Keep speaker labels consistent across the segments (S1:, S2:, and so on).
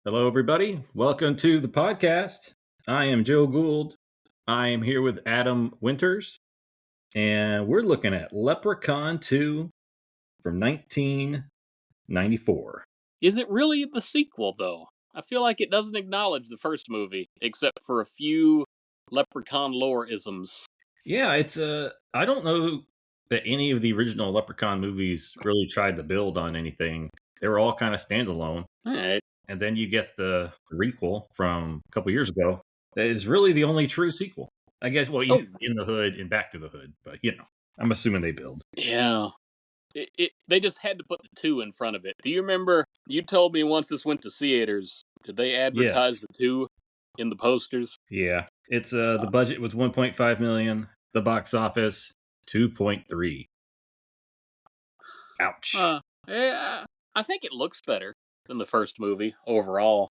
S1: Hello, everybody. Welcome to the podcast. I am Joe Gould. I am here with Adam Winters, and we're looking at Leprechaun 2 from 1994.
S2: Is it really the sequel, though? I feel like it doesn't acknowledge the first movie, except for a few Leprechaun lore-isms.
S1: Yeah, I don't know that any of the original Leprechaun movies really tried to build on anything. They were all kind of standalone.
S2: All right.
S1: And then you get the requel from a couple years ago that is really the only true sequel. I guess, well, you In the Hood and Back to the Hood, but I'm assuming they build.
S2: Yeah. They just had to put the 2 in front of it. Do you remember, you told me once this went to theaters, did they advertise the 2 in the posters?
S1: Yeah. It's the budget was 1.5 million, the box office 2.3. Ouch.
S2: Yeah, I think it looks better than the first movie overall.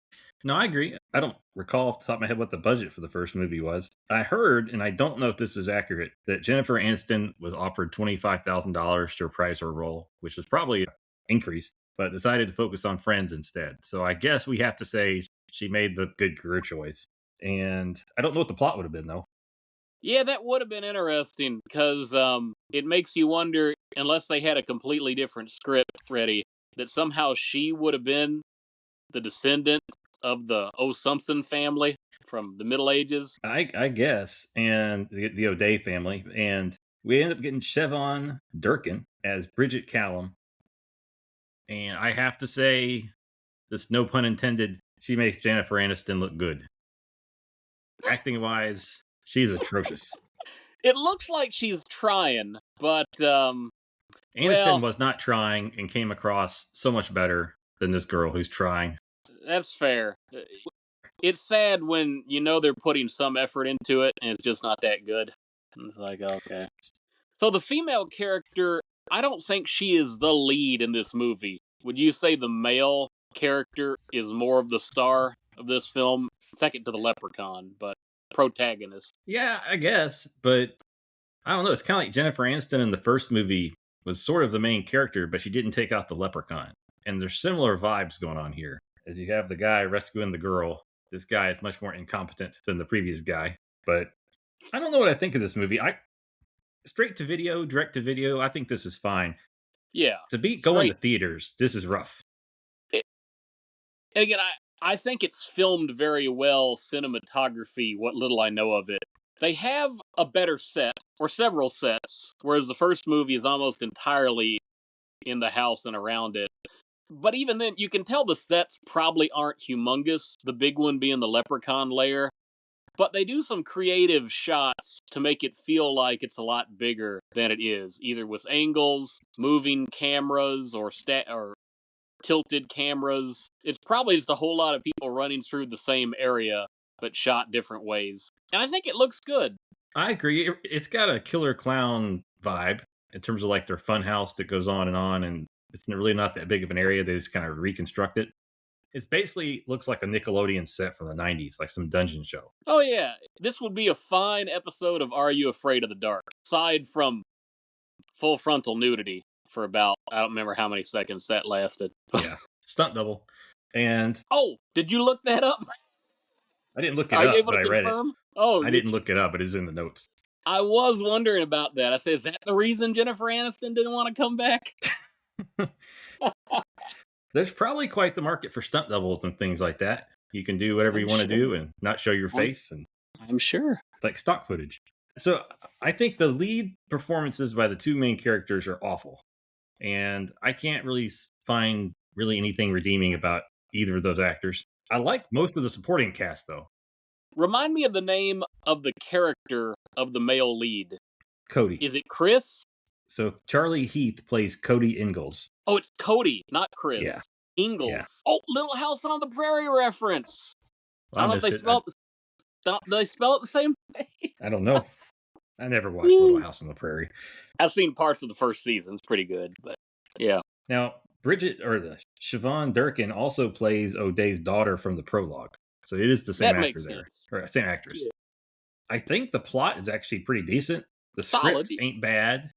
S1: No, I agree. I don't recall off the top of my head what the budget for the first movie was. I heard, and I don't know if this is accurate, that Jennifer Aniston was offered $25,000 to reprise her role, which was probably an increase, but decided to focus on Friends instead. So I guess we have to say she made the good career choice. And I don't know what the plot would have been, though.
S2: Yeah, that would have been interesting, because it makes you wonder, unless they had a completely different script ready, that somehow she would have been the descendant of the O'Sumpson family from the Middle Ages.
S1: I guess, and the O'Day family. And we end up getting Siobhan Durkin as Bridget Callum. And I have to say, this no pun intended, she makes Jennifer Aniston look good. Acting wise, she's atrocious.
S2: It looks like she's trying, but
S1: Aniston was not trying and came across so much better than this girl who's trying.
S2: That's fair. It's sad when you know they're putting some effort into it and it's just not that good. It's like, okay. So the female character, I don't think she is the lead in this movie. Would you say the male character is more of the star of this film? Second to the Leprechaun, but protagonist.
S1: Yeah, I guess, but I don't know. It's kind of like Jennifer Aniston in the first movie was sort of the main character, but she didn't take out the leprechaun. And there's similar vibes going on here. As you have the guy rescuing the girl, this guy is much more incompetent than the previous guy. But I don't know what I think of this movie. Straight to video, direct to video, I think this is fine.
S2: Yeah.
S1: To be going to theaters, this is rough.
S2: And again, I think it's filmed very well, cinematography, what little I know of it. They have a better set, or several sets, whereas the first movie is almost entirely in the house and around it. But even then, you can tell the sets probably aren't humongous, the big one being the Leprechaun lair. But they do some creative shots to make it feel like it's a lot bigger than it is, either with angles, moving cameras, or tilted cameras. It's probably just a whole lot of people running through the same area, but shot different ways. And I think it looks good.
S1: I agree. It's got a killer clown vibe in terms of like their fun house that goes on, and it's really not that big of an area. They just kind of reconstruct it. It basically looks like a Nickelodeon set from the 90s, like some dungeon show.
S2: Oh yeah, this would be a fine episode of Are You Afraid of the Dark? Aside from full frontal nudity for about, I don't remember how many seconds that lasted.
S1: Yeah, stunt double. And
S2: oh, did you look that up?
S1: I didn't look it up, but I read it.
S2: Oh,
S1: I didn't look it up, but it's in the notes.
S2: I was wondering about that. I said, is that the reason Jennifer Aniston didn't want to come back?
S1: There's probably quite the market for stunt doubles and things like that. You can do whatever you want to do and not show your face. And
S2: I'm sure.
S1: It's like stock footage. So I think the lead performances by the two main characters are awful. And I can't really find anything redeeming about either of those actors. I like most of the supporting cast, though.
S2: Remind me of the name of the character of the male lead.
S1: Cody.
S2: Is it Chris?
S1: So Charlie Heath plays Cody Ingalls.
S2: Oh, it's Cody, not Chris.
S1: Yeah.
S2: Ingalls.
S1: Yeah.
S2: Oh, Little House on the Prairie reference.
S1: Well,
S2: I don't know if they spell it the same way.
S1: I don't know. I never watched Little House on the Prairie.
S2: I've seen parts of the first season. It's pretty good, but yeah.
S1: Now, Siobhan Durkin also plays O'Day's daughter from the prologue. So it is the same actor there. Or same actress. Yeah. I think the plot is actually pretty decent. The script ain't bad.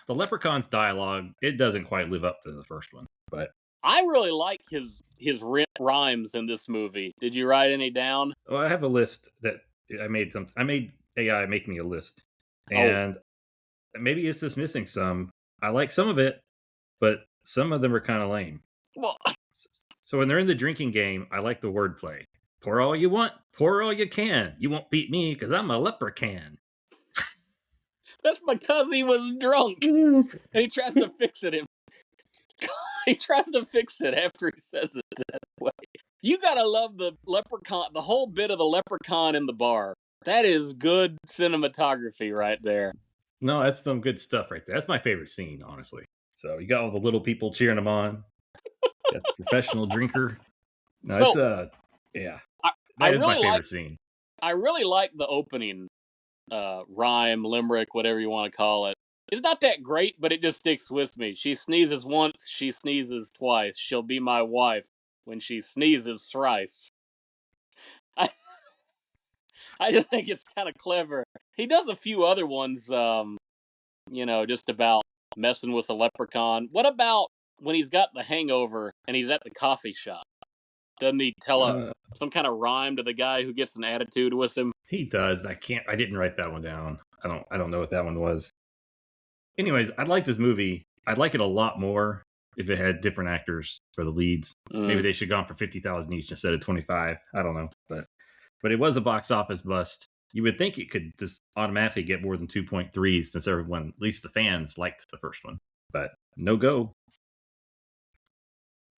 S1: The Leprechaun's dialogue, it doesn't quite live up to the first one. But
S2: I really like his rhymes in this movie. Did you write any down?
S1: Well, I have a list that I made. I made AI make me a list,
S2: Oh,
S1: and maybe it's just missing some. I like some of it, but some of them are kind of lame.
S2: well,
S1: So when they're in the drinking game, I like the wordplay. Pour all you want, pour all you can. You won't beat me because I'm a leprechaun.
S2: that's because he was drunk and he tries to fix it. He tries to fix it after he says it that way. You gotta love the leprechaun, the whole bit of the leprechaun in the bar. That is good cinematography right there.
S1: No, that's some good stuff right there. That's my favorite scene, honestly. So you got all the little people cheering him on. Got the professional drinker. No,
S2: So
S1: it's yeah,
S2: I
S1: that is my
S2: really
S1: favorite scene.
S2: I really like the opening rhyme, limerick, whatever you want to call it. It's not that great, but it just sticks with me. She sneezes once, she sneezes twice. She'll be my wife when she sneezes thrice. I I just think it's kind of clever. He does a few other ones, just about messing with a leprechaun. What about when he's got the hangover and he's at the coffee shop? Doesn't he tell some kind of rhyme to the guy who gets an attitude with him?
S1: He does. I didn't write that one down. I don't know what that one was. Anyways, I liked this movie. I'd like it a lot more if it had different actors for the leads. Maybe they should have gone for 50,000 each instead of 25. I don't know, but it was a box office bust. You would think it could just automatically get more than 2.3s since everyone, at least the fans, liked the first one. But no go.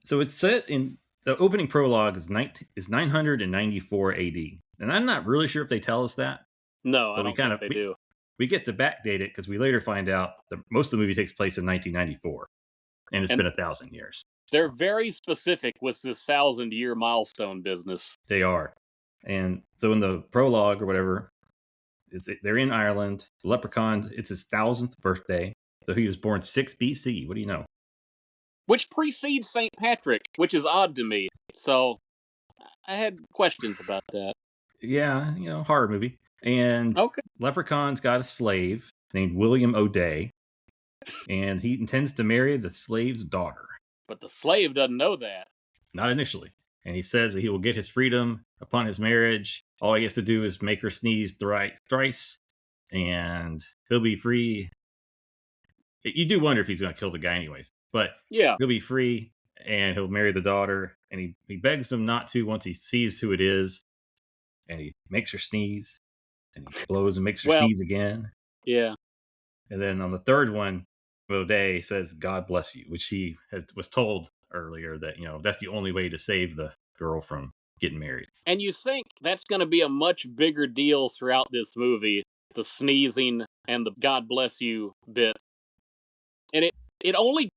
S1: So it's set in the opening prologue is 994 AD, and I'm not really sure if they tell us that.
S2: No, I don't think they do.
S1: We get to backdate it because we later find out that most of the movie takes place in 1994, and it's been 1,000 years.
S2: They're very specific with this 1,000-year milestone business.
S1: They are. And so in the prologue or whatever, they're in Ireland. The leprechaun, it's his 1,000th birthday. So he was born 6 BC. What do you know?
S2: Which precedes St. Patrick, which is odd to me. So I had questions about that.
S1: Yeah, horror movie. And Leprechaun's got a slave named William O'Day, and he intends to marry the slave's daughter.
S2: But the slave doesn't know that.
S1: Not initially. And he says that he will get his freedom upon his marriage. All he has to do is make her sneeze thrice, and he'll be free. You do wonder if he's going to kill the guy anyways. But
S2: yeah,
S1: he'll be free, and he'll marry the daughter. And he begs him not to once he sees who it is. And he makes her sneeze. And he blows and makes her sneeze again.
S2: Yeah.
S1: And then on the third one, O'Day says, God bless you, which he was told earlier that, that's the only way to save the girl from getting married.
S2: And you think that's going to be a much bigger deal throughout this movie, the sneezing and the God bless you bit. And it only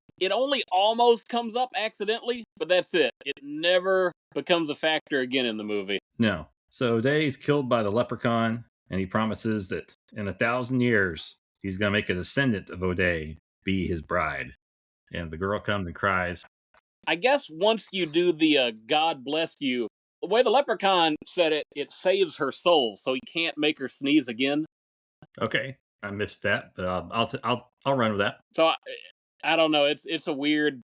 S2: almost comes up accidentally, but that's it. It never becomes a factor again in the movie.
S1: No. So O'Day is killed by the leprechaun, and he promises that in 1,000 years, he's going to make a descendant of O'Day be his bride. And the girl comes and cries.
S2: I guess once you do the God bless you, the way the leprechaun said it, it saves her soul, so he can't make her sneeze again.
S1: Okay, I missed that, but I'll run with that.
S2: So I don't know. It's a weird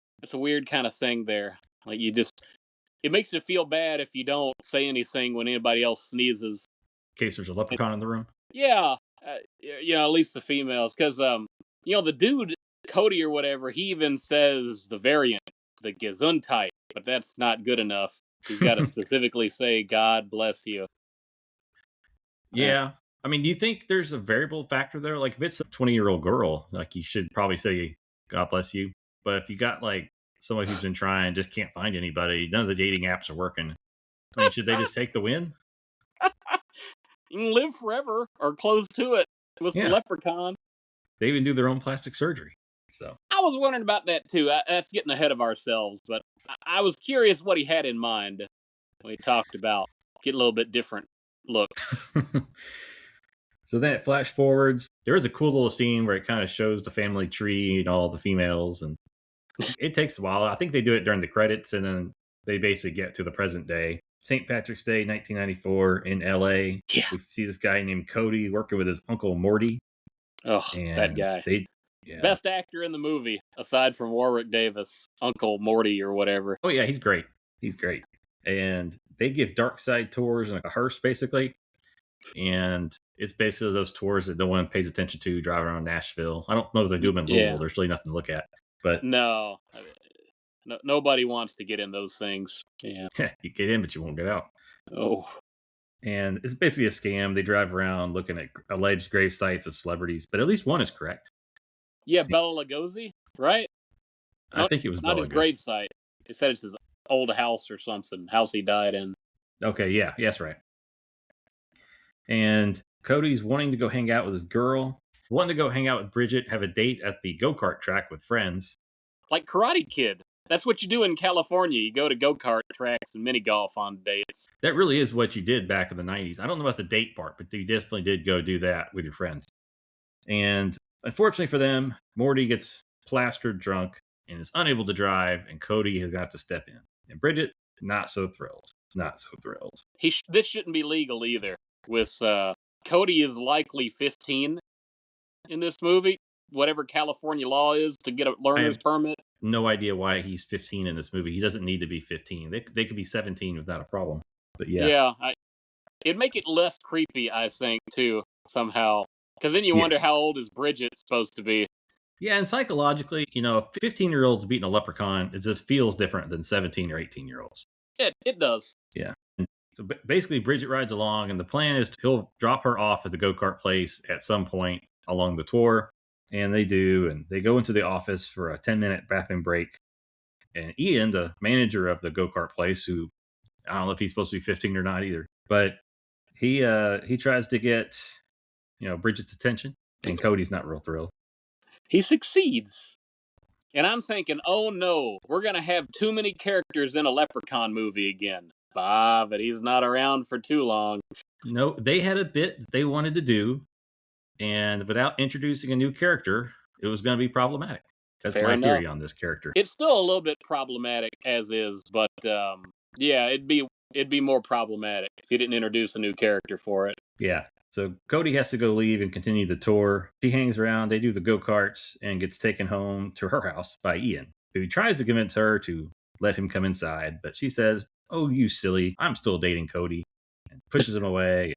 S2: kind of thing there. Like it makes you feel bad if you don't say anything when anybody else sneezes.
S1: In case there's a leprechaun in the room.
S2: Yeah, at least the females, because the dude Cody or whatever, he even says the variant, the Gesundheit, but that's not good enough. He's got to specifically say God bless you.
S1: Yeah. I mean, do you think there's a variable factor there? Like, if it's a 20-year-old girl, like, you should probably say God bless you. But if you got, like, someone who's been trying, just can't find anybody, none of the dating apps are working. I mean, should they just take the win?
S2: You can live forever or close to it with the leprechaun.
S1: They even do their own plastic surgery. So
S2: I was wondering about that too. That's getting ahead of ourselves, but I was curious what he had in mind when he talked about getting a little bit different look.
S1: So then it flash forwards. There is a cool little scene where it kind of shows the family tree and all the females, and it takes a while. I think they do it during the credits, and then they basically get to the present day. St. Patrick's Day, 1994, in LA.
S2: Yeah.
S1: We see this guy named Cody working with his uncle Morty.
S2: Oh, and that guy.
S1: Yeah.
S2: Best actor in the movie, aside from Warwick Davis, Uncle Morty or whatever.
S1: Oh yeah, he's great. He's great. And they give dark side tours in a hearse, basically. And it's basically those tours that no one pays attention to driving around Nashville. I don't know if they do them in Louisville.
S2: Yeah.
S1: There's really nothing to look at. But
S2: No, nobody wants to get in those things. Yeah.
S1: you get in, but you won't get out.
S2: Oh.
S1: And it's basically a scam. They drive around looking at alleged grave sites of celebrities, but at least one is correct.
S2: Yeah, Bela Lugosi, right?
S1: I think it was
S2: Not
S1: Bela
S2: his
S1: Lugosi.
S2: grave site. It said it's his old house or something, house he died in.
S1: Okay, yeah, that's right. And Cody's wanting to go hang out with his girl, wanting to go hang out with Bridget, have a date at the go-kart track with friends.
S2: Like Karate Kid. That's what you do in California. You go to go-kart tracks and mini golf on dates.
S1: That really is what you did back in the 90s. I don't know about the date part, but you definitely did go do that with your friends. And unfortunately for them, Morty gets plastered drunk and is unable to drive, and Cody has got to step in. And Bridget, not so thrilled. Not so thrilled.
S2: This shouldn't be legal either. With Cody is likely 15 in this movie, whatever California law is to get a learner's permit.
S1: No idea why he's 15 in this movie. He doesn't need to be 15. They could be 17 without a problem. But yeah.
S2: It'd make it less creepy, I think, too, somehow. Because then you wonder how old is Bridget supposed to be.
S1: Yeah, and psychologically, a 15-year-old's beating a leprechaun, it just feels different than 17 or 18-year-olds.
S2: It does.
S1: Yeah. So basically, Bridget rides along, and the plan is he'll drop her off at the go-kart place at some point along the tour. And they do, and they go into the office for a 10-minute bathroom break. And Ian, the manager of the go-kart place, who I don't know if he's supposed to be 15 or not either, but he tries to get Bridget's attention, and Cody's not real thrilled.
S2: He succeeds. And I'm thinking, oh no, we're going to have too many characters in a Leprechaun movie again. But he's not around for too long.
S1: No, they had a bit that they wanted to do, and without introducing a new character, it was going to be problematic. That's my theory on this character.
S2: It's still a little bit problematic as is, but yeah, it'd be more problematic if you didn't introduce a new character for it.
S1: Yeah. So Cody has to go leave and continue the tour. She hangs around, they do the go-karts, and gets taken home to her house by Ian, who tries to convince her to let him come inside, but she says, "Oh, you silly, I'm still dating Cody," and pushes him away.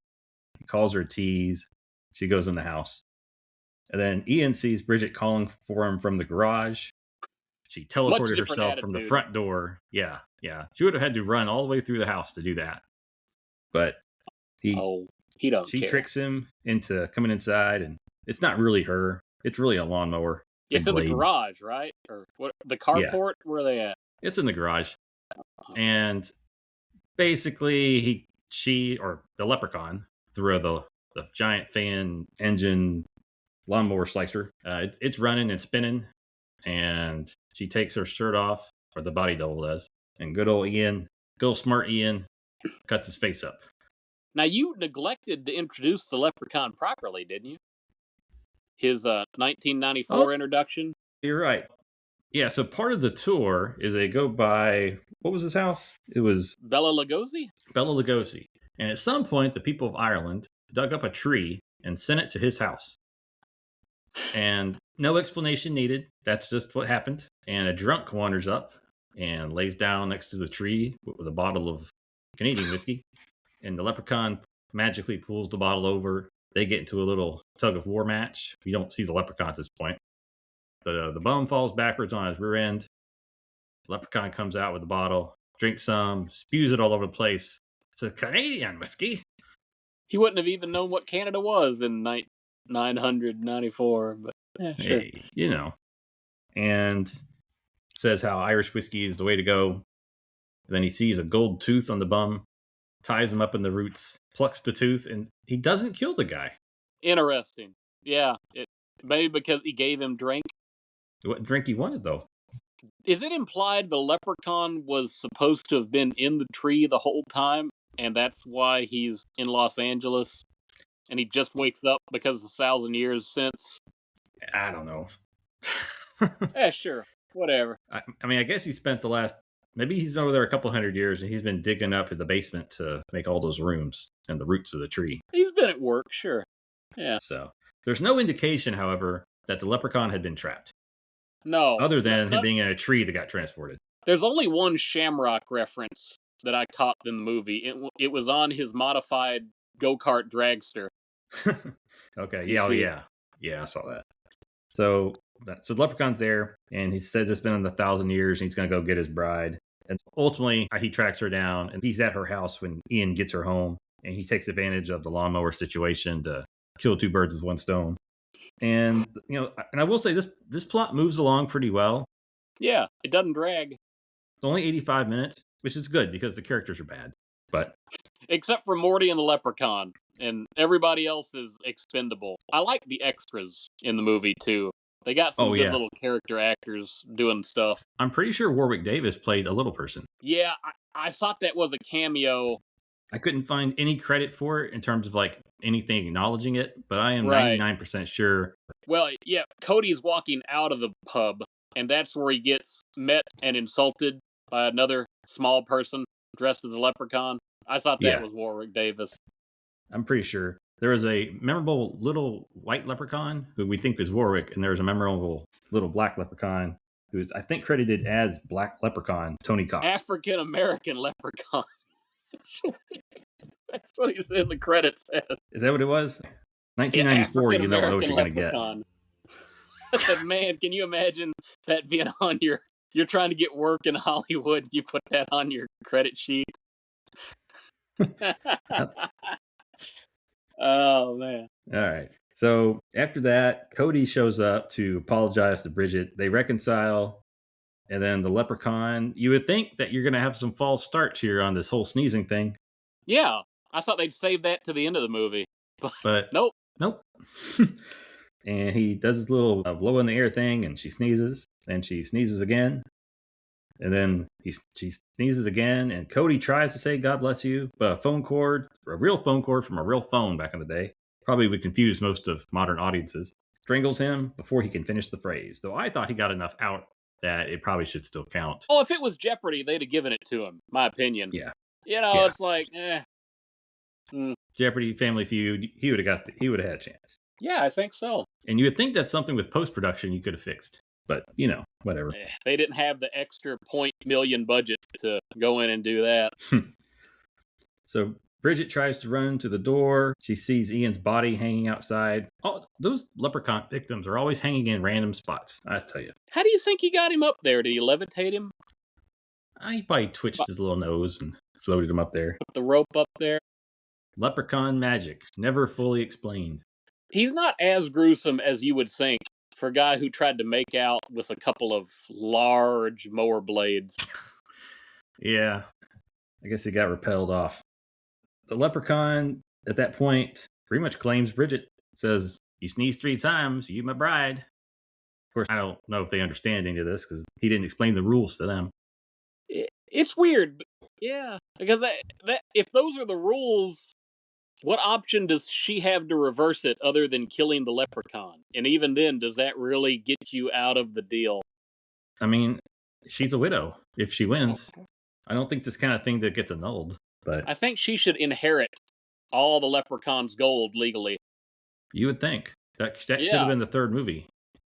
S1: He calls her a tease. She goes in the house. And then Ian sees Bridget calling for him from the garage. She teleported herself from the front door. Yeah. She would have had to run all the way through the house to do that. But he doesn't care. Tricks him into coming inside, and it's not really her. It's really a lawnmower.
S2: It's in the garage, right? Or what? The carport? Where are they at?
S1: It's in the garage. And basically, the leprechaun threw the giant fan engine lawnmower slicer. It's running and spinning, and she takes her shirt off, or the body double does. And good old smart Ian, cuts his face up.
S2: Now, you neglected to introduce the leprechaun properly, didn't you? His 1994 introduction?
S1: You're right. Yeah, so part of the tour is they go by, what was his house? It was
S2: Bela Lugosi?
S1: Bela Lugosi. And at some point, the people of Ireland dug up a tree and sent it to his house. And no explanation needed. That's just what happened. And a drunk wanders up and lays down next to the tree with a bottle of Canadian whiskey. And the leprechaun magically pulls the bottle over. They get into a little tug-of-war match. You don't see the leprechaun at this point. The bum falls backwards on his rear end. The leprechaun comes out with the bottle, drinks some, spews it all over the place. It's Canadian whiskey.
S2: He wouldn't have even known what Canada was in 994, but yeah, sure.
S1: Hey, and says how Irish whiskey is the way to go. And then he sees a gold tooth on the bum, ties him up in the roots, plucks the tooth, and he doesn't kill the guy.
S2: Interesting. Yeah. Maybe because he gave him drink.
S1: What drink he wanted, though?
S2: Is it implied the leprechaun was supposed to have been in the tree the whole time, and that's why he's in Los Angeles, and he just wakes up because it's 1,000 years since?
S1: I don't know.
S2: Yeah, sure. Whatever.
S1: I mean, I guess he spent maybe he's been over there a couple 100 years, and he's been digging up in the basement to make all those rooms and the roots of the tree.
S2: He's been at work, sure. Yeah.
S1: So there's no indication, however, that the leprechaun had been trapped,
S2: No,
S1: other than him being in a tree that got transported.
S2: there's only one Shamrock reference that I caught in the movie. It was on his modified go-kart dragster.
S1: Okay,
S2: You
S1: yeah, oh
S2: see,
S1: yeah. Yeah, I saw that. So the leprechaun's there, and he says it's been in 1,000 years, and he's going to go get his bride. And ultimately, he tracks her down, and he's at her house when Ian gets her home, and he takes advantage of the lawnmower situation to kill two birds with one stone. And and I will say this plot moves along pretty well.
S2: yeah, it doesn't drag.
S1: It's only 85 minutes, which is good because the characters are bad. But
S2: Except for Morty and the Leprechaun, and everybody else is expendable. I like the extras in the movie too. They got some
S1: oh
S2: good
S1: yeah,
S2: little character actors doing stuff.
S1: I'm pretty sure Warwick Davis played a little person.
S2: Yeah, I thought that was a cameo.
S1: I couldn't find any credit for it in terms of like anything acknowledging it, but I am
S2: Right.
S1: 99% sure.
S2: Well, yeah, Cody's walking out of the pub, and that's where he gets met and insulted by another small person dressed as a leprechaun. I thought that
S1: Yeah.
S2: was Warwick Davis.
S1: I'm pretty sure. There was a memorable little white leprechaun who we think is Warwick, and there was a memorable little black leprechaun who is, I think, credited as Black Leprechaun, Tony Cox.
S2: African American leprechaun. That's what he's in the credits says.
S1: Is that what it was? 1994,
S2: Yeah,
S1: you don't know what you're going to get.
S2: I said, man, can you imagine that being on you're trying to get work in Hollywood, and you put that on your credit sheet? Oh, man.
S1: All right. So after that, Cody shows up to apologize to Bridget. They reconcile. And then the leprechaun, you would think that you're going to have some false starts here on this whole sneezing thing.
S2: Yeah, I thought they'd save that to the end of the movie.
S1: But
S2: nope.
S1: And he does his little blow in the air thing, and she sneezes. And she sneezes again. And then she sneezes again. And Cody tries to say, God bless you. But a real phone cord from a real phone back in the day, probably would confuse most of modern audiences, strangles him before he can finish the phrase. Though I thought he got enough out that it probably should still count.
S2: Oh, if it was Jeopardy, they'd have given it to him, my opinion.
S1: Yeah.
S2: It's like,
S1: Jeopardy, Family Feud, he would have had a chance.
S2: Yeah, I think so.
S1: And you would think that's something with post-production you could have fixed. But, whatever.
S2: They didn't have the extra $1 million budget to go in and do that.
S1: So Bridget tries to run to the door. She sees Ian's body hanging outside. Oh, those leprechaun victims are always hanging in random spots, I tell you.
S2: How do you think he got him up there? Did he levitate him?
S1: He probably twitched his little nose and floated him up there.
S2: Put the rope up there?
S1: Leprechaun magic, never fully explained.
S2: He's not as gruesome as you would think for a guy who tried to make out with a couple of large mower blades.
S1: Yeah, I guess he got repelled off. The leprechaun, at that point, pretty much claims Bridget. Says, you sneeze 3 times, you my bride. Of course, I don't know if they understand any of this because he didn't explain the rules to them.
S2: It's weird. Yeah, because that if those are the rules, what option does she have to reverse it other than killing the leprechaun? And even then, does that really get you out of the deal?
S1: I mean, she's a widow if she wins. I don't think this kind of thing that gets annulled. But
S2: I think she should inherit all the leprechaun's gold legally.
S1: You would think. That should have been the 3rd movie.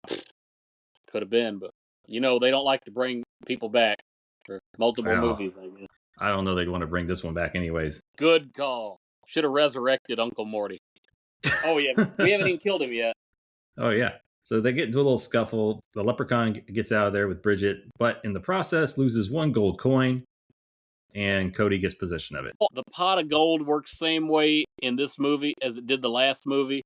S2: Could have been, but they don't like to bring people back for multiple movies, I guess.
S1: I don't know they'd want to bring this one back anyways.
S2: Good call. Should have resurrected Uncle Morty. Oh, yeah. We haven't even killed him yet.
S1: Oh, yeah. So they get into a little scuffle. The leprechaun gets out of there with Bridget, but in the process loses 1 gold coin, and Cody gets possession of it.
S2: The pot of gold works the same way in this movie as it did the last movie.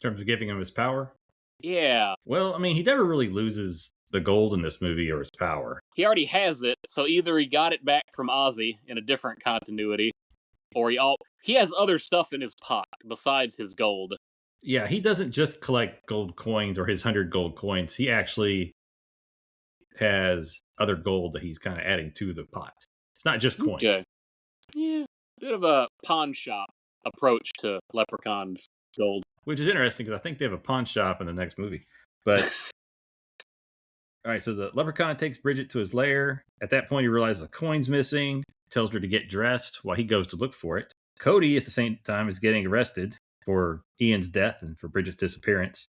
S1: In terms of giving him his power?
S2: Yeah.
S1: Well, I mean, he never really loses the gold in this movie or his power.
S2: He already has it, so either he got it back from Ozzy in a different continuity, or he has other stuff in his pot besides his gold.
S1: Yeah, he doesn't just collect gold coins or his 100 gold coins. He actually has other gold that he's kind of adding to the pot. It's not just coins.
S2: Okay. Yeah, bit of a pawn shop approach to Leprechaun's gold.
S1: Which is interesting because I think they have a pawn shop in the next movie. But, all right, so the leprechaun takes Bridget to his lair. At that point, he realizes a coin's missing, tells her to get dressed while he goes to look for it. Cody, at the same time, is getting arrested for Ian's death and for Bridget's disappearance.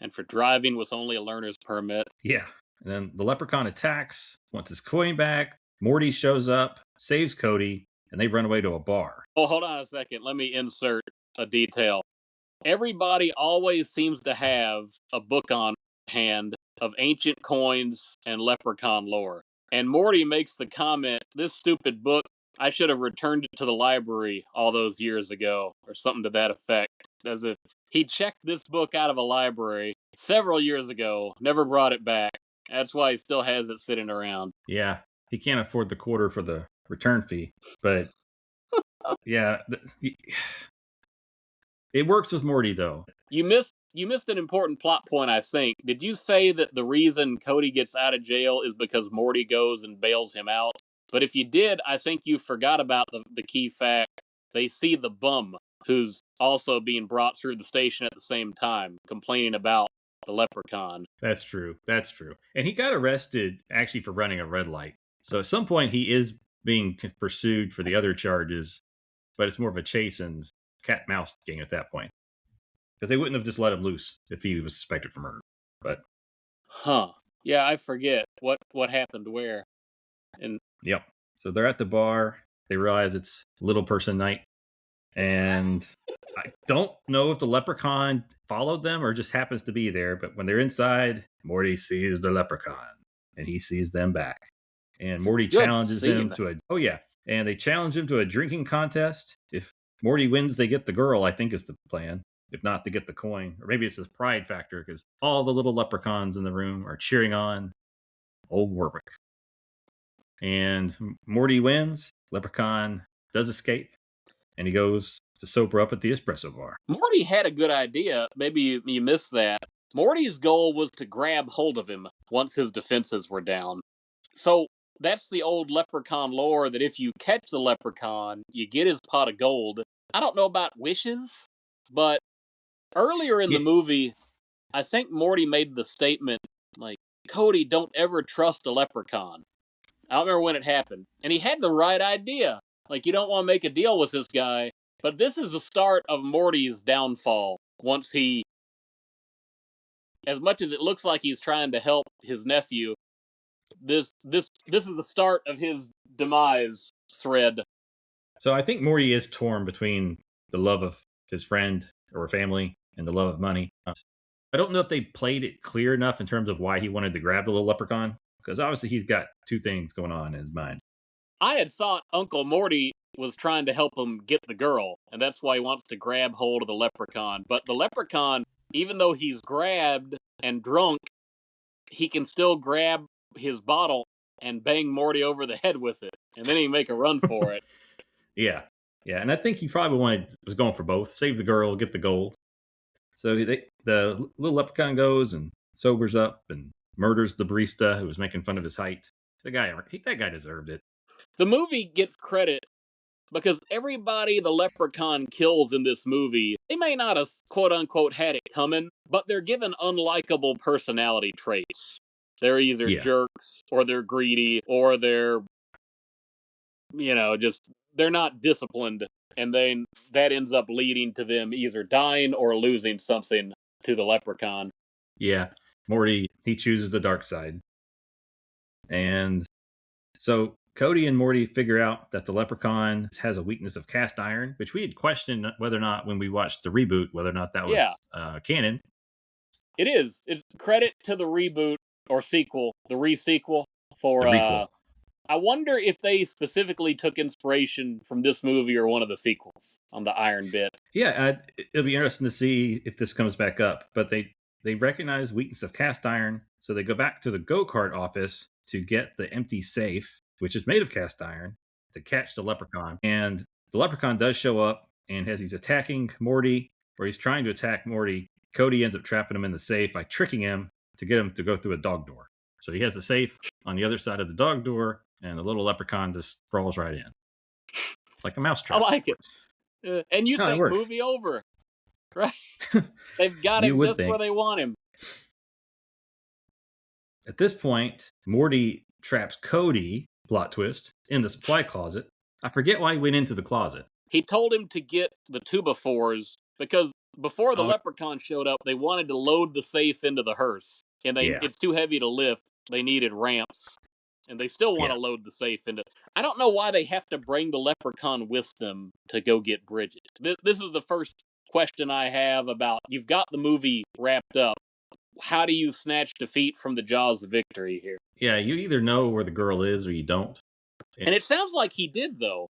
S2: and for driving with only a learner's permit.
S1: Yeah. And then the leprechaun attacks, wants his coin back. Morty shows up, saves Cody, and they run away to a bar.
S2: Oh, hold on a second. Let me insert a detail. Everybody always seems to have a book on hand of ancient coins and leprechaun lore. And Morty makes the comment, this stupid book, I should have returned it to the library all those years ago, or something to that effect. As if he checked this book out of a library several years ago, never brought it back. That's why he still has it sitting around.
S1: Yeah. He can't afford the quarter for the return fee. But yeah, it works with Morty, though.
S2: You missed an important plot point, I think. Did you say that the reason Cody gets out of jail is because Morty goes and bails him out? But if you did, I think you forgot about the key fact. They see the bum, who's also being brought through the station at the same time, complaining about the leprechaun.
S1: That's true. That's true. And he got arrested, actually, for running a red light. So at some point, he is being pursued for the other charges, but it's more of a chase and cat mouse game at that point. Because they wouldn't have just let him loose if he was suspected for murder. But
S2: yeah, I forget what happened where. And
S1: yep. So they're at the bar. They realize it's little person night. And I don't know if the leprechaun followed them or just happens to be there. But when they're inside, Morty sees the leprechaun. And he sees them back. And Morty challenges him to and they challenge him to a drinking contest. If Morty wins, they get the girl, I think is the plan. If not, they get the coin. Or maybe it's a pride factor because all the little leprechauns in the room are cheering on old Warwick. And Morty wins. Leprechaun does escape. And he goes to sober up at the espresso bar.
S2: Morty had a good idea. Maybe you missed that. Morty's goal was to grab hold of him once his defenses were down. So that's the old leprechaun lore that if you catch the leprechaun, you get his pot of gold. I don't know about wishes, but earlier in the movie, I think Morty made the statement, like, Cody, don't ever trust a leprechaun. I don't remember when it happened. And he had the right idea. Like, you don't want to make a deal with this guy. But this is the start of Morty's downfall. Once he, as much as it looks like he's trying to help his nephew, this is the start of his demise thread.
S1: So I think Morty is torn between the love of his friend or family and the love of money. I don't know if they played it clear enough in terms of why he wanted to grab the little leprechaun, because obviously he's got two things going on in his mind.
S2: I had thought Uncle Morty was trying to help him get the girl, and that's why he wants to grab hold of the leprechaun. But the leprechaun, even though he's grabbed and drunk, he can still grab his bottle and bang Morty over the head with it, and then he make a run for it.
S1: Yeah, and I think he probably was going for both: save the girl, get the gold. So the little leprechaun goes and sobers up and murders the barista who was making fun of his height. That guy deserved it.
S2: The movie gets credit because everybody the leprechaun kills in this movie, they may not have quote-unquote had it coming, but they're given unlikable personality traits. They're either jerks, or they're greedy, or they're, they're not disciplined, and then that ends up leading to them either dying or losing something to the leprechaun.
S1: Yeah, Morty, he chooses the dark side. And so Cody and Morty figure out that the leprechaun has a weakness of cast iron, which we had questioned whether or not, when we watched the reboot, whether or not that was canon.
S2: It is. It's credit to the reboot or sequel, the re-sequel for... I wonder if they specifically took inspiration from this movie or one of the sequels on the iron bit.
S1: Yeah, it'll be interesting to see if this comes back up. But they recognize weakness of cast iron, so they go back to the go-kart office to get the empty safe, which is made of cast iron, to catch the leprechaun. And the leprechaun does show up, and as he's attacking Morty, or he's trying to attack Morty, Cody ends up trapping him in the safe by tricking him to get him to go through a dog door. So he has the safe on the other side of the dog door, and the little leprechaun just crawls right in. It's like a mousetrap.
S2: I like it. And you think movie over, right? They've got him just where they want him.
S1: At this point, Morty traps Cody, plot twist, in the supply closet. I forget why he went into the closet.
S2: He told him to get the tubaphores because before the Leprechaun showed up, they wanted to load the safe into the hearse, and it's too heavy to lift. They needed ramps, and they still want to load the safe into. I don't know why they have to bring the Leprechaun with them to go get Bridget. This is the first question I have about. You've got the movie wrapped up. How do you snatch defeat from the jaws of victory here?
S1: Yeah, you either know where the girl is or you don't.
S2: And it sounds like he did, though.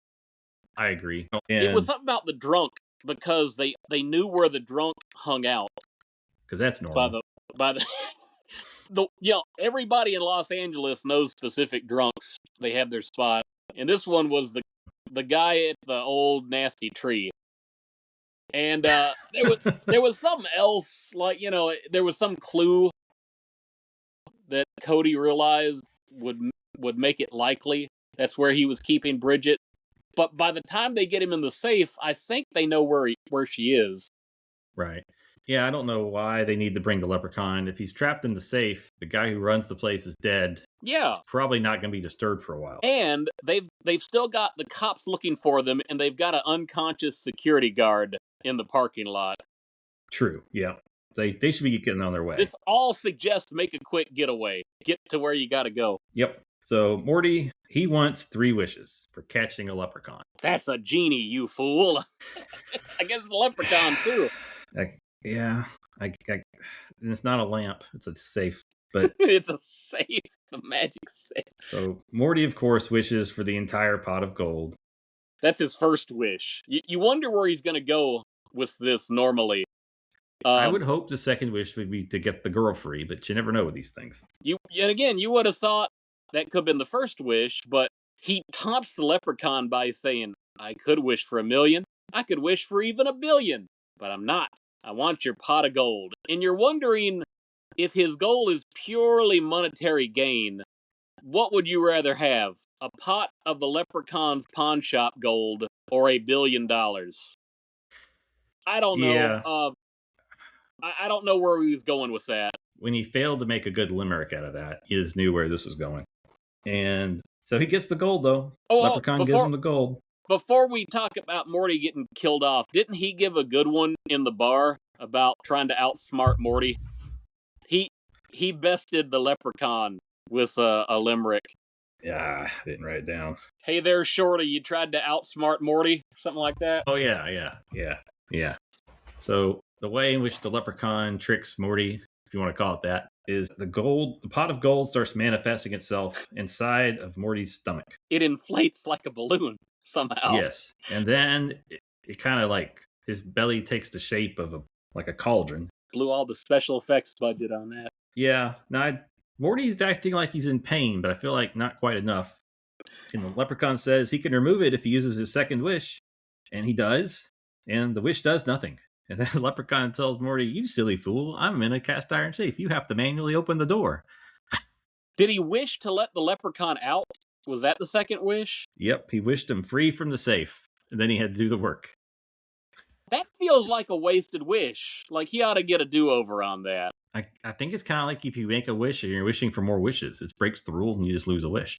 S1: I agree.
S2: It was something about the drunk, because they knew where the drunk hung out.
S1: Because that's normal.
S2: By the everybody in Los Angeles knows specific drunks. They have their spot. And this one was the guy at the old nasty tree. And there was something else, like, there was some clue that Cody realized would make it likely that's where he was keeping Bridget. But by the time they get him in the safe, I think they know where she is.
S1: Right. Yeah, I don't know why they need to bring the Leprechaun. If he's trapped in the safe, the guy who runs the place is dead.
S2: Yeah.
S1: It's probably not going to be disturbed for a while.
S2: And they've still got the cops looking for them, and they've got an unconscious security guard in the parking lot.
S1: True, yeah. They should be getting on their way.
S2: This all suggests make a quick getaway. Get to where you got to go.
S1: Yep. So Morty, he wants 3 wishes for catching a leprechaun.
S2: That's a genie, you fool. I guess the leprechaun, too.
S1: It's not a lamp. It's a safe. But
S2: it's a safe. A magic safe.
S1: So Morty, of course, wishes for the entire pot of gold.
S2: That's his first wish. You wonder where he's going to go with this normally.
S1: I would hope the second wish would be to get the girl free, but you never know with these things.
S2: And again, you would have thought that could have been the first wish, but he taunts the leprechaun by saying, I could wish for 1 million. I could wish for even 1 billion, but I'm not. I want your pot of gold. And you're wondering if his goal is purely monetary gain. What would you rather have? A pot of the leprechaun's pawn shop gold or $1 billion? I don't know.
S1: Yeah.
S2: I don't know where he was going with that.
S1: When he failed to make a good limerick out of that, he just knew where this was going. And so he gets the gold, though. Leprechaun gives him the gold.
S2: Before we talk about Morty getting killed off, didn't he give a good one in the bar about trying to outsmart Morty? He bested the leprechaun with a limerick.
S1: Yeah, I didn't write it down.
S2: Hey there, Shorty, you tried to outsmart Morty? Something like that?
S1: Oh, yeah. So the way in which the leprechaun tricks Morty, if you want to call it that, is the pot of gold starts manifesting itself inside of Morty's stomach.
S2: It inflates like a balloon somehow.
S1: Yes. And then it kind of like his belly takes the shape of like a cauldron.
S2: Blew all the special effects budget on that.
S1: Yeah. Now, Morty's acting like he's in pain, but I feel like not quite enough. And the leprechaun says he can remove it if he uses his second wish. And he does. And the wish does nothing. And then the leprechaun tells Morty, you silly fool, I'm in a cast iron safe. You have to manually open the door.
S2: Did he wish to let the leprechaun out? Was that the second wish?
S1: Yep, he wished him free from the safe. And then he had to do the work.
S2: That feels like a wasted wish. Like he ought to get a do-over on that.
S1: I think it's kind of like if you make a wish and you're wishing for more wishes. It breaks the rule and you just lose a wish.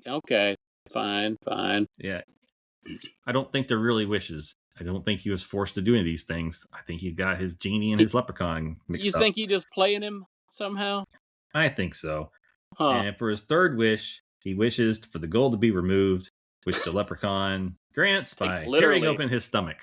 S2: Okay, fine.
S1: Yeah. I don't think they're really wishes. I don't think he was forced to do any of these things. I think he got his genie and his leprechaun mixed up.
S2: You think he just playing him somehow?
S1: I think so.
S2: Huh.
S1: And for his third wish, he wishes for the gold to be removed, which the leprechaun grants by tearing open his stomach.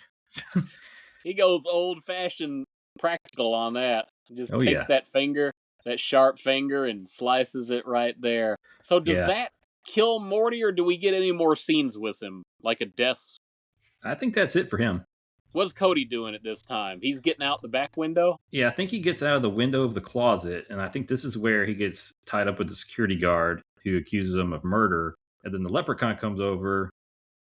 S2: He goes old-fashioned practical on that. Just takes that finger, that sharp finger, and slices it right there. So does that kill Morty, or do we get any more scenes with him? Like a death?
S1: I think that's it for him.
S2: What's Cody doing at this time? He's getting out the back window?
S1: Yeah, I think he gets out of the window of the closet, and I think this is where he gets tied up with the security guard who accuses him of murder. And then the leprechaun comes over,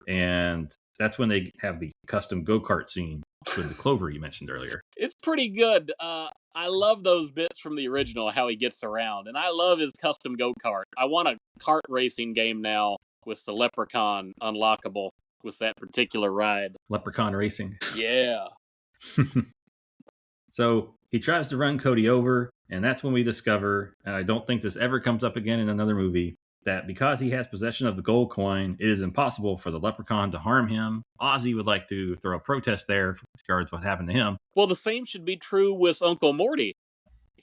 S1: and that's when they have the custom go-kart scene with the clover you mentioned earlier.
S2: It's pretty good. I love those bits from the original, how he gets around. And I love his custom go-kart. I want a kart racing game now with the leprechaun unlockable with that particular ride.
S1: Leprechaun racing.
S2: Yeah.
S1: So he tries to run Cody over, and that's when we discover, and I don't think this ever comes up again in another movie, that because he has possession of the gold coin, it is impossible for the leprechaun to harm him. Ozzy would like to throw a protest there regards what happened to him.
S2: Well, the same should be true with Uncle Morty.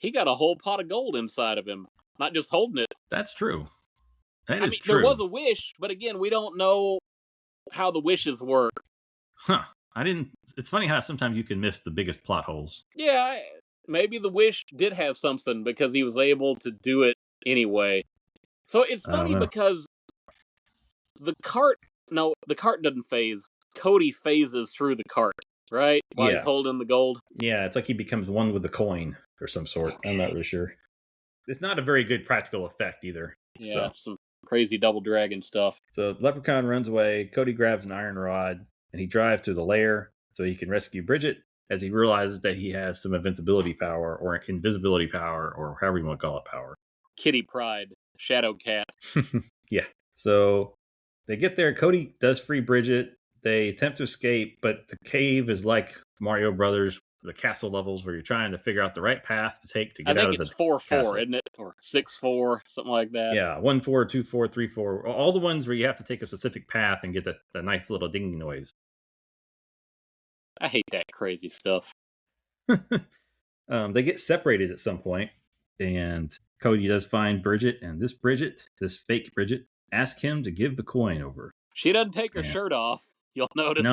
S2: He got a whole pot of gold inside of him, not just holding it.
S1: That's true. That
S2: I
S1: is
S2: mean,
S1: true.
S2: there was a wish, but again, we don't know how the wishes work.
S1: Huh. It's funny how sometimes you can miss the biggest plot holes.
S2: Yeah, maybe the wish did have something because he was able to do it anyway. So it's funny because the cart doesn't phase. Cody phases through the cart, right? While he's holding the gold.
S1: Yeah, it's like he becomes one with the coin or some sort. I'm not really sure. It's not a very good practical effect either.
S2: Yeah, some crazy double dragon stuff.
S1: So Leprechaun runs away. Cody grabs an iron rod and he drives to the lair so he can rescue Bridget as he realizes that he has some invincibility power or invisibility power or however you want to call it power.
S2: Kitty Pride, Shadow Cat.
S1: Yeah. So they get there. Cody does free Bridget. They attempt to escape, but the cave is like Mario Brothers, the castle levels where you're trying to figure out the right path to take to get out of the
S2: I think it's 4-4, isn't it? Or 6-4, something like that.
S1: Yeah, 1-4, 2-4, 3-4. All the ones where you have to take a specific path and get the nice little ding noise.
S2: I hate that crazy stuff.
S1: They get separated at some point, and Cody does find Bridget, and this fake Bridget, asks him to give the coin over.
S2: She doesn't take her shirt off, you'll notice.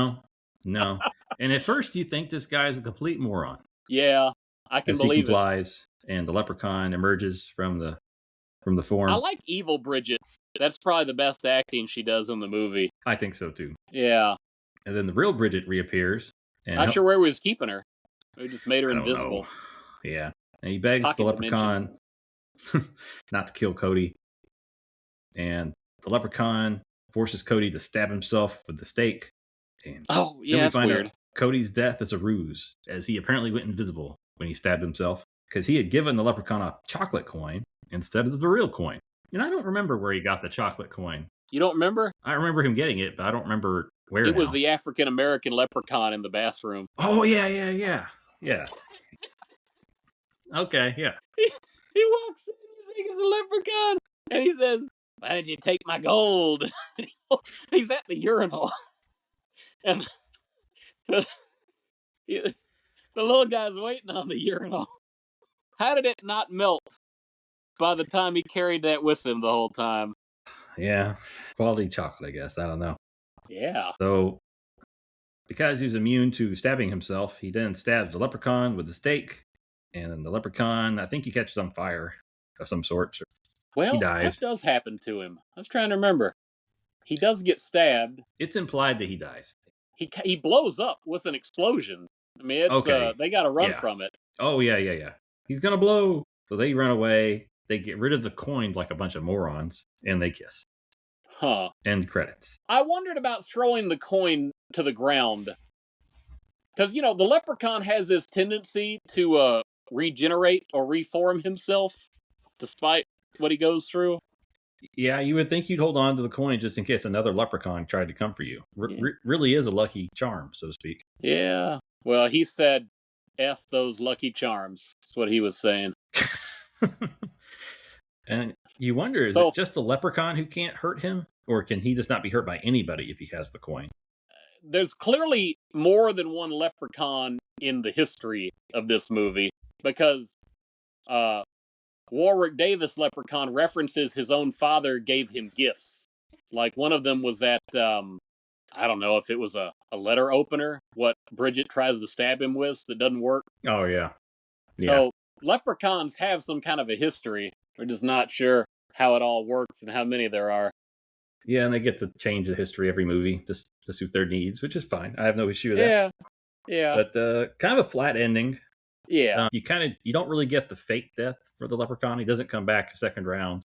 S1: No. And at first you think this guy is a complete moron.
S2: Yeah, I can believe it.
S1: He complies, and the leprechaun emerges from the form.
S2: I like evil Bridget. That's probably the best acting she does in the movie.
S1: I think so too.
S2: Yeah.
S1: And then the real Bridget reappears.
S2: Not sure where we was keeping her. We just made her invisible.
S1: Yeah. And he begs the leprechaun not to kill Cody. And the leprechaun forces Cody to stab himself with the stake. And
S2: that's weird.
S1: Cody's death is a ruse, as he apparently went invisible when he stabbed himself, because he had given the leprechaun a chocolate coin instead of the real coin. And I don't remember where he got the chocolate coin.
S2: You don't remember?
S1: I remember him getting it, but I don't remember where.
S2: It was the African-American leprechaun in the bathroom.
S1: Oh, yeah. Okay, yeah.
S2: He walks in, he's like, it's a leprechaun, and he says, why did you take my gold? He's at the urinal. And the little guy's waiting on the urinal. How did it not melt by the time he carried that with him the whole time?
S1: Yeah, quality chocolate, I guess. I don't know.
S2: Yeah.
S1: So, because he was immune to stabbing himself, he then stabs the leprechaun with the stake, and the leprechaun, I think he catches on fire of some sort.
S2: Well,
S1: he dies.
S2: That does happen to him. I was trying to remember. He does get stabbed.
S1: It's implied that he dies.
S2: He blows up with an explosion. I mean, it's they got to run from it.
S1: Oh, yeah. He's going to blow. So they run away. They get rid of the coin like a bunch of morons, and they kiss.
S2: Huh.
S1: End credits.
S2: I wondered about throwing the coin to the ground. Because, the leprechaun has this tendency to regenerate or reform himself, despite what he goes through.
S1: Yeah, you would think you'd hold on to the coin just in case another leprechaun tried to come for you. Really is a lucky charm, so to speak.
S2: Yeah. Well, he said, F those lucky charms. That's what he was saying.
S1: And you wonder, is it just a leprechaun who can't hurt him? Or can he just not be hurt by anybody if he has the coin?
S2: There's clearly more than one leprechaun in the history of this movie. Because Warwick Davis leprechaun references his own father gave him gifts. Like one of them was that, I don't know if it was a letter opener, what Bridget tries to stab him with that doesn't work.
S1: Oh, yeah.
S2: So leprechauns have some kind of a history. We're just not sure how it all works and how many there are.
S1: Yeah, and they get to change the history every movie to suit their needs, which is fine. I have no issue with that.
S2: Yeah.
S1: But kind of a flat ending.
S2: Yeah.
S1: You don't really get the fake death for the leprechaun. He doesn't come back a second round.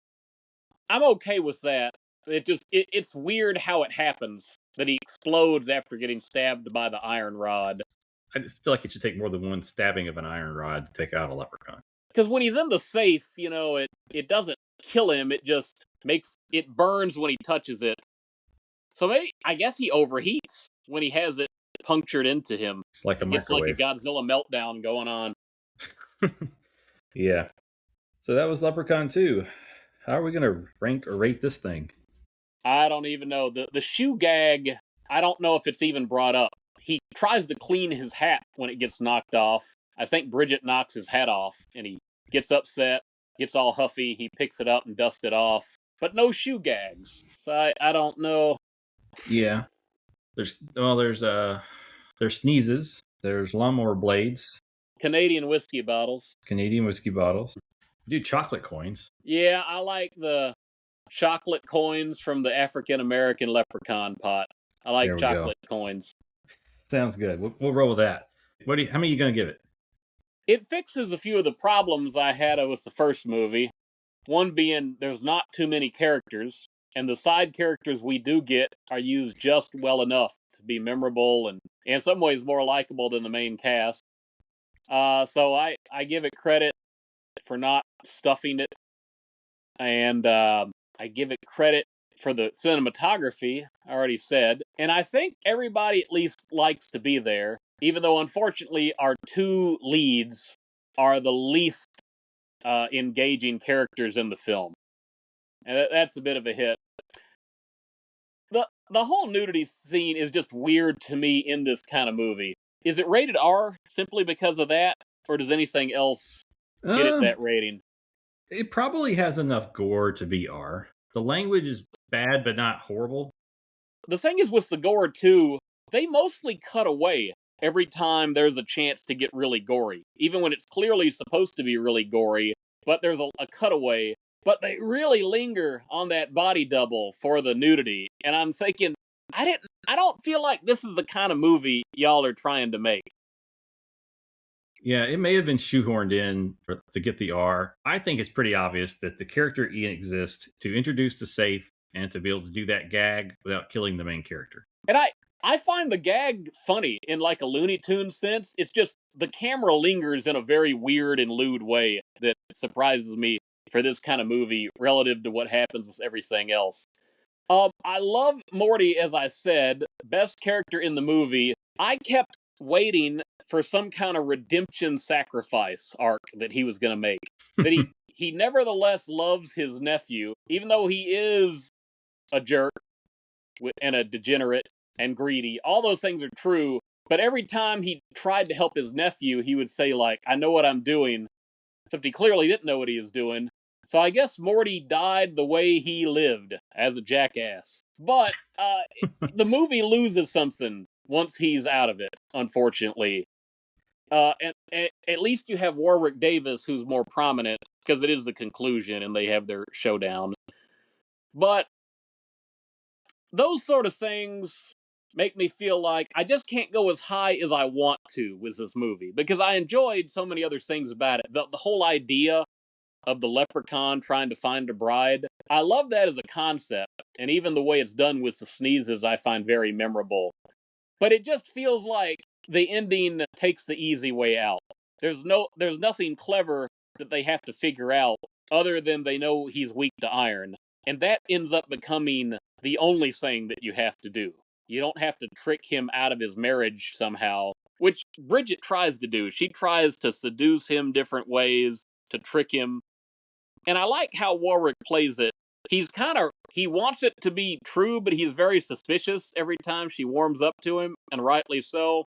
S2: I'm okay with that. It's weird how it happens that he explodes after getting stabbed by the iron rod.
S1: I just feel like it should take more than one stabbing of an iron rod to take out a leprechaun.
S2: Because when he's in the safe, it doesn't kill him. It just it burns when he touches it. So maybe, I guess he overheats when he has it punctured into him.
S1: It's like a microwave.
S2: It's like a Godzilla meltdown going on.
S1: Yeah. So that was Leprechaun 2. How are we going to rank or rate this thing?
S2: I don't even know. The shoe gag, I don't know if it's even brought up. He tries to clean his hat when it gets knocked off. I think Bridget knocks his hat off, and he gets upset, gets all huffy. He picks it up and dusts it off. But no shoe gags. So I don't know.
S1: Yeah. There's sneezes. There's lawnmower blades.
S2: Canadian whiskey bottles.
S1: Canadian whiskey bottles. Dude, chocolate coins.
S2: Yeah, I like the chocolate coins from the African American leprechaun pot. I like chocolate coins.
S1: Sounds good. We'll roll with that. How many are you going to give it?
S2: It fixes a few of the problems I had with the first movie. One being there's not too many characters, and the side characters we do get are used just well enough to be memorable and in some ways more likable than the main cast. So I give it credit for not stuffing it, and I give it credit for the cinematography, I already said, and I think everybody at least likes to be there, even though unfortunately our two leads are the least engaging characters in the film. And that's a bit of a hit. The whole nudity scene is just weird to me in this kind of movie. Is it rated R simply because of that, or does anything else get it that rating?
S1: It probably has enough gore to be R. The language is bad, but not horrible.
S2: The thing is with the gore, too, they mostly cut away every time there's a chance to get really gory. Even when it's clearly supposed to be really gory, but there's a cutaway. But they really linger on that body double for the nudity. And I'm thinking, I don't feel like this is the kind of movie y'all are trying to make.
S1: Yeah, it may have been shoehorned in to get the R. I think it's pretty obvious that the character Ian exists to introduce the safe and to be able to do that gag without killing the main character.
S2: And I find the gag funny in like a Looney Tunes sense. It's just the camera lingers in a very weird and lewd way that surprises me for this kind of movie relative to what happens with everything else. I love Morty, as I said, best character in the movie. I kept waiting for some kind of redemption sacrifice arc that he was going to make. That he nevertheless loves his nephew, even though he is a jerk and a degenerate and greedy. All those things are true, but every time he tried to help his nephew, he would say, like, I know what I'm doing, except he clearly didn't know what he was doing. So I guess Morty died the way he lived, as a jackass. But the movie loses something once he's out of it, unfortunately. And at least you have Warwick Davis, who's more prominent, because it is the conclusion and they have their showdown. But those sort of things make me feel like I just can't go as high as I want to with this movie, because I enjoyed so many other things about it. The whole idea of the leprechaun trying to find a bride, I love that as a concept, and even the way it's done with the sneezes I find very memorable. But it just feels like the ending takes the easy way out. There's nothing clever that they have to figure out other than they know he's weak to iron, and that ends up becoming the only thing that you have to do. You don't have to trick him out of his marriage somehow, which Bridget tries to do. She tries to seduce him different ways, to trick him. And I like how Warwick plays it. He wants it to be true, but he's very suspicious every time she warms up to him, and rightly so.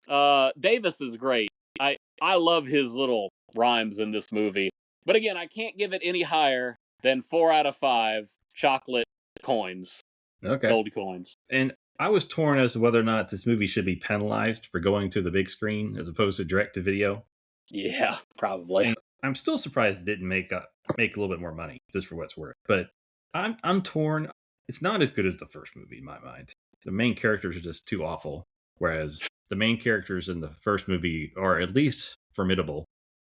S2: Davis is great. I love his little rhymes in this movie. But again, I can't give it any higher than 4 out of 5 chocolate coins.
S1: Okay.
S2: Gold coins.
S1: And I was torn as to whether or not this movie should be penalized for going to the big screen as opposed to direct to video.
S2: Yeah, probably.
S1: And I'm still surprised it didn't make a little bit more money, just for what it's worth. But I'm torn. It's not as good as the first movie in my mind. The main characters are just too awful, whereas the main characters in the first movie are at least formidable.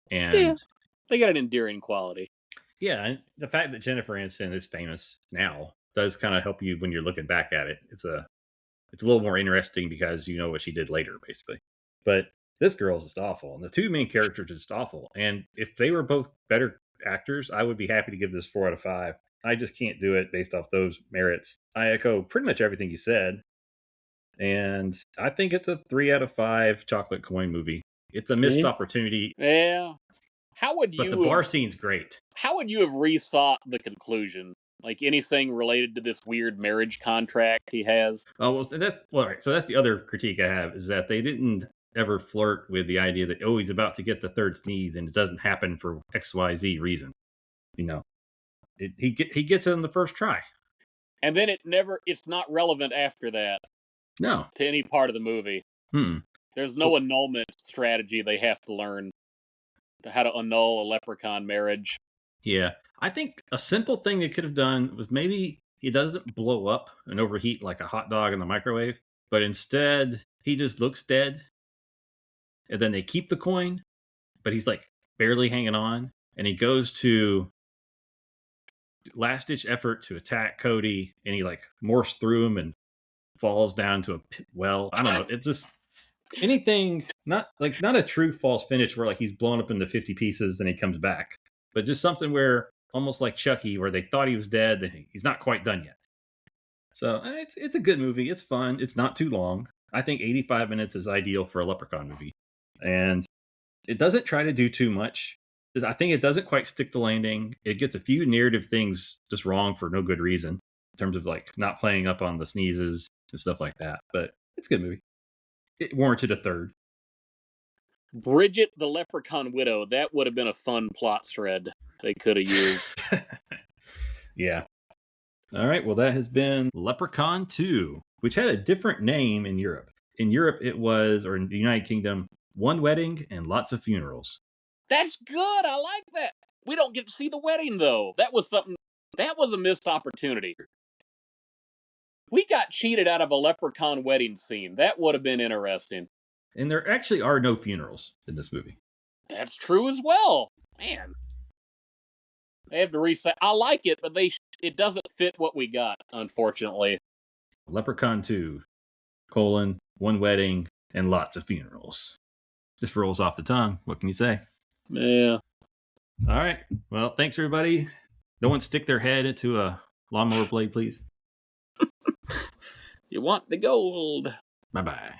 S1: And
S2: yeah, they got an endearing quality.
S1: Yeah, and the fact that Jennifer Aniston is famous now does kind of help you when you're looking back at it. It's a little more interesting because you know what she did later, basically. But this girl is just awful, and the two main characters are just awful. And if they were both better actors, I would be happy to give this 4 out of 5. I just can't do it based off those merits. I echo pretty much everything you said, and I think it's a 3 out of 5 chocolate coin movie. It's a missed opportunity.
S2: Yeah. How would
S1: But
S2: you
S1: the bar
S2: have,
S1: scene's great.
S2: how would you have rethought the conclusion? Like anything related to this weird marriage contract he has?
S1: Oh well, all right. So that's the other critique I have is that they didn't ever flirt with the idea that he's about to get the third sneeze and it doesn't happen for XYZ reason. You know, he gets it in the first try.
S2: And then it's not relevant after that
S1: No.
S2: to any part of the movie. There's no annulment strategy they have to learn how to annul a leprechaun marriage.
S1: Yeah. I think a simple thing they could have done was maybe he doesn't blow up and overheat like a hot dog in the microwave, but instead he just looks dead. And then they keep the coin, but he's like barely hanging on. And he goes to last ditch effort to attack Cody, and he like morphs through him and falls down to a well. I don't know. It's just anything not a true false finish where like he's blown up into 50 pieces and he comes back, but just something where almost like Chucky, where they thought he was dead and he's not quite done yet. So it's a good movie. It's fun. It's not too long. I think 85 minutes is ideal for a Leprechaun movie, and it doesn't try to do too much. I think it doesn't quite stick the landing. It gets a few narrative things just wrong for no good reason in terms of like not playing up on the sneezes and stuff like that. But it's a good movie. It warranted a third.
S2: Bridget the Leprechaun Widow. That would have been a fun plot thread they could have used.
S1: Yeah. All right. Well, that has been Leprechaun 2, which had a different name in Europe. In Europe, it was, or in the United Kingdom, One Wedding and Lots of Funerals.
S2: That's good. I like that. We don't get to see the wedding, though. That was a missed opportunity. We got cheated out of a leprechaun wedding scene. That would have been interesting.
S1: And there actually are no funerals in this movie.
S2: That's true as well. Man. They have to reset. I like it, but it doesn't fit what we got, unfortunately.
S1: Leprechaun 2, One Wedding, and Lots of Funerals. Just rolls off the tongue. What can you say?
S2: Yeah.
S1: All right. Well, thanks, everybody. No one stick their head into a lawnmower blade, please.
S2: You want the gold.
S1: Bye-bye.